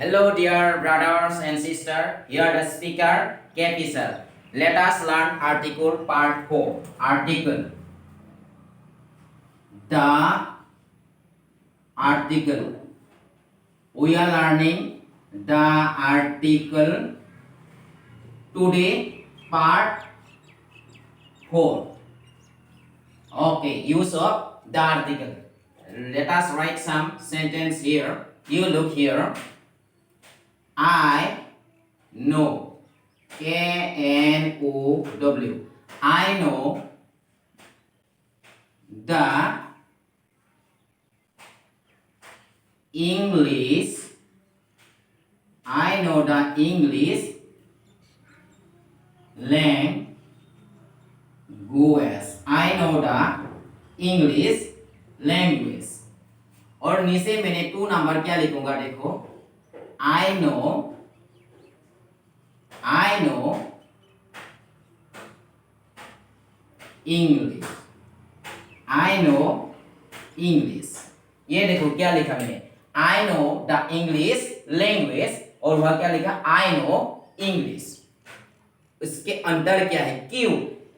Hello, dear brothers and sisters. Here the speaker, KP sir. Let us learn article part 4. Article. The article. We are learning the article today, part 4. Okay, use of the article. Let us write some sentence here. You look here. I know. K-N-O-W. I know the English. I know the English language. I know the English language. और नीचे मैंने 2 number क्या लिखूंगा देखो. I know English. I know English. ये देखो क्या लिखा मैंने. I know the English language और वह क्या लिखा. I know English. इसके अंदर क्या है. क्यों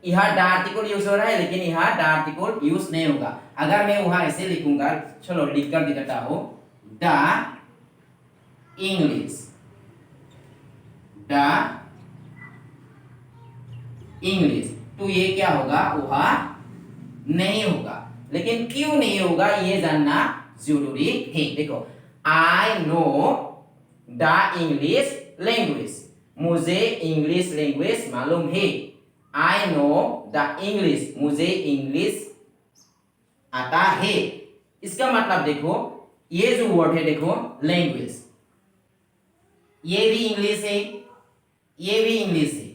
यहाँ द आर्टिकल यूज हो रहा है लेकिन यहाँ द आर्टिकल यूज नहीं होगा. अगर मैं वहां ऐसे लिखूंगा, चलो लिख कर दिखाता हूं. द इंग्लिश तो ये क्या होगा. वहां नहीं होगा. लेकिन क्यों नहीं होगा ये जानना जरूरी है. देखो I know the English language. मुझे इंग्लिश लैंग्वेज मालूम है. I know the English. मुझे इंग्लिश आता है. इसका मतलब देखो ये जो वर्ड है देखो लैंग्वेज, ये भी इंग्लिश है, ये भी इंग्लिश है.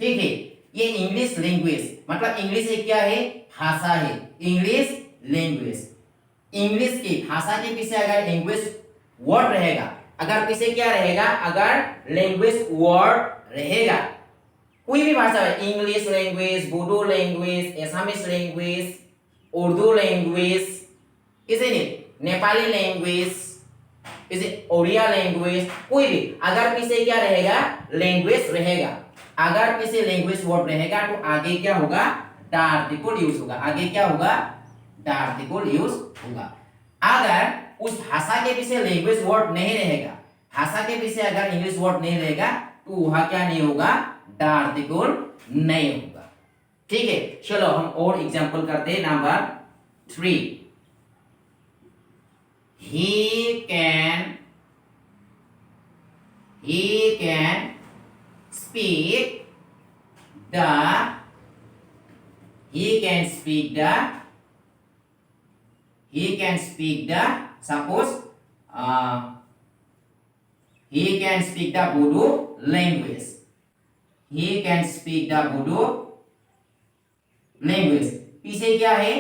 ठीक है. ये इंग्लिश लैंग्वेज मतलब इंग्लिश एक क्या है. भाषा है. English language. इंग्लिश की भाषा के पीछे अगर लैंग्वेज वर्ड रहेगा, अगर पीछे क्या रहेगा, अगर लैंग्वेज वर्ड रहेगा, कोई भी भाषा है, English language, Bodo language, Assamese language, Urdu language, इसे नेपाली लैंग्वेज, इसे ओडिया लैंग्वेज, कोई भी अगर पीछे क्या रहेगा लैंग्वेज रहेगा, अगर पीछे लैंग्वेज वर्ड रहेगा तो आगे क्या होगा. द आर्टिकल यूज होगा. आगे क्या होगा. द आर्टिकल यूज होगा. अगर उस भाषा के पीछे लैंग्वेज वर्ड नहीं रहेगा, भाषा के पीछे अगर इंग्लिश वर्ड नहीं रहेगा तो वहां क्या नहीं होगा. द आर्टिकल नहीं होगा. ठीक है. चलो हम और एग्जांपल करते हैं. Number 3. He can speak the suppose he can speak the Bodo language. He can speak the Bodo language. पीछे क्या है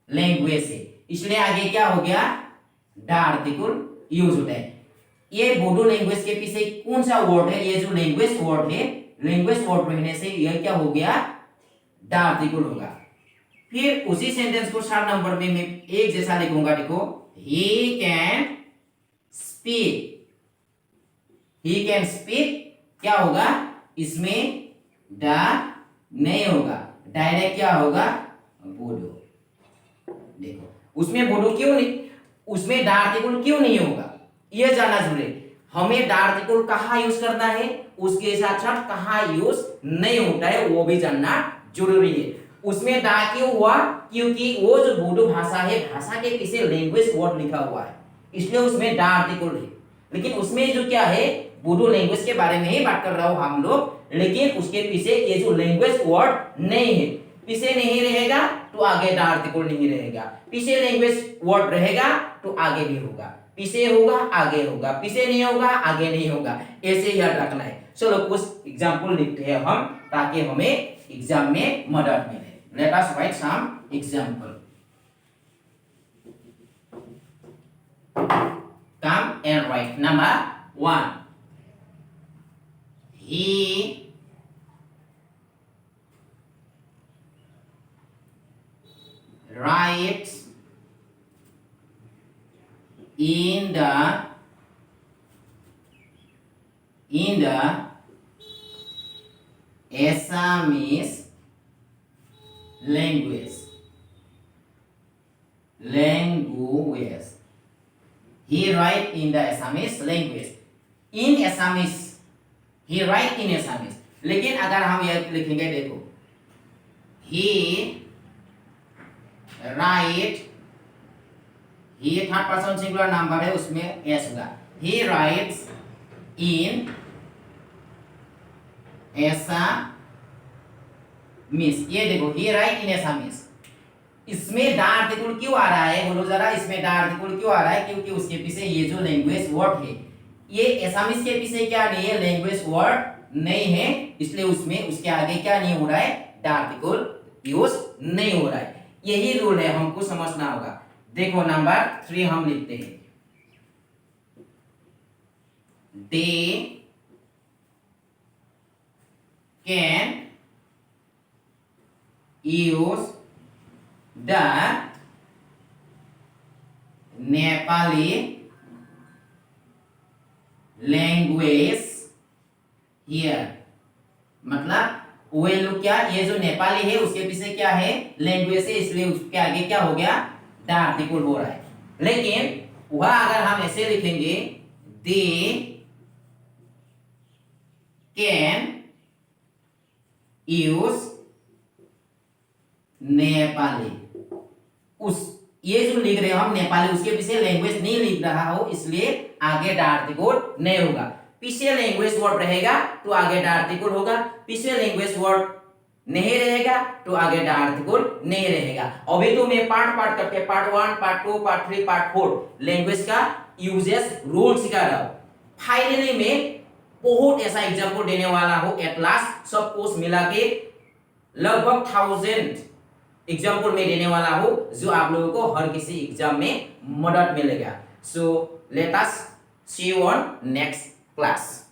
लैंग्वेज है, इसलिए आगे क्या हो गया. द आर्टिकल यूज होता है. ये बोडो लैंग्वेज के पीछे कौन सा वर्ड है. ये जो लैंग्वेज वर्ड है, लैंग्वेज वर्ड रहने से यह क्या हो गया. द आर्टिकल होगा. फिर उसी सेंटेंस को 4 नंबर में मैं एक जैसा लिखूंगा. देखो ही कैन स्पीक क्या होगा. इसमें द नहीं होगा, डायरेक्ट क्या होगा बोडो. देखो उसमें बोडो क्यों नहीं, उसमें द आर्टिकल क्यों नहीं होगा यह जानना जरूरी है. हमें द आर्टिकल कहाँ यूज करना है, उसके साथ साथ कहाँ यूज नहीं होता है वो भी जानना जरूरी है. उसमें द क्यों हुआ, क्योंकि वो जो बोडो भाषा है, भाषा के पीछे लैंग्वेज वर्ड लिखा हुआ है, इसलिए उसमें द आर्टिकल है. लेकिन उसमें जो क्या है बोडो लैंग्वेज के बारे में ही बात कर रहा हूं हम लोग, लेकिन उसके पीछे ये जो लैंग्वेज वर्ड नहीं है. पीछे नहीं रहेगा तो आगे द आर्टिकल नहीं रहेगा. पीछे लैंग्वेज वर्ड रहेगा तो आगे भी होगा. पीछे होगा आगे होगा, पीछे नहीं होगा आगे नहीं होगा. ऐसे याद रखना है. चलो कुछ एग्जांपल लिखते हैं हम ताकि हमें एग्जाम में मदद मिले. Let us write some example. Come and write. Number 1. He writes in the in the Assamese language. He write in the Assamese language. In Assamese, he write in Assamese. लेकिन अगर हम यह लिखेंगे, देखो, he write, ये third person singular number है, उसमें S होगा. He writes in Assamese. ये देखो, he write in Assamese. इसमें द आर्टिकल क्यों आ रहा है, बोलो जरा, इसमें द आर्टिकल क्यों आ रहा है? क्योंकि उसके पीछे ये जो लैंग्वेज वर्ड है, ये एसामीज के पीछे क्या नहीं है, लैंग्वेज वर्ड नहीं है, इसलिए उसमें उसके आगे क्या नहीं हो रहा है, द आर्टिकल यूज नहीं हो रहा है. यही रूल है, हमको समझना होगा. देखो नंबर 3 हम लिखते हैं. They can use the Nepali language here. मतलब वे लोग क्या, ये जो नेपाली है उसके पीछे क्या है, लैंग्वेज है, इसलिए उसके आगे क्या हो गया, द आर्टिकल हो रहा है. लेकिन वह अगर हम ऐसे लिखेंगे, दे कैन यूज नेपाली, उस ये जो लिख रहे हो हम नेपाली, उसके पीछे लैंग्वेज नहीं लिख रहा हो, इसलिए आगे द आर्टिकल नहीं होगा. पीछे लैंग्वेज वर्ड रहेगा तो आगे द आर्टिकल होगा, पीछे लैंग्वेज वर्ड नहीं रहेगा तो आगे द आर्टिकल नहीं रहेगा. अभी तो मैं पार्ट पार्ट करके part 1, part 2, part 3, part 4 language का यूजेस रूल सिखा रहा हूं. फाइनली मैं बहुत ऐसा एग्जांपल देने वाला हूं. एट लास्ट सब कुछ मिला के लगभग 1000 एग्जाम्पल में देने वाला हूं, जो आप लोगों को हर किसी एग्जाम में मदद मिलेगा. So let us see you on next class.